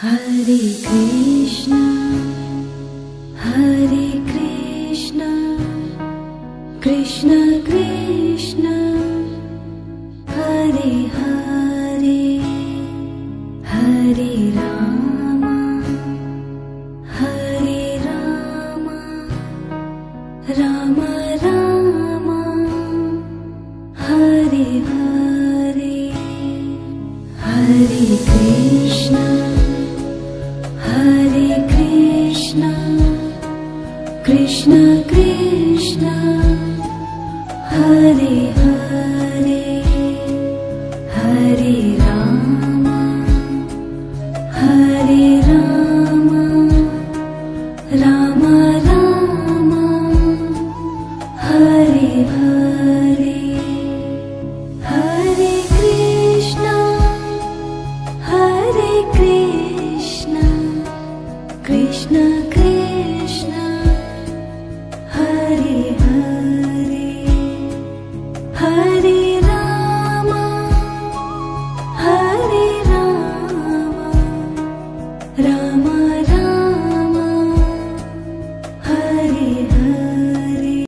Hare Krishna, Hare Krishna, Krishna Krishna, Hare Hare, Hare Rama, Hare Rama, Rama Rama, Hare Hare, Hare Krishna, Hare Krishna, Krishna Krishna, Hare Hare, Hare Rama, Hare Rama, Rama Rama, Hare Hare, Hare Krishna, Hare Krishna, Krishna Krishna, Hare Hare, Hare Rama, Hare Rama, Rama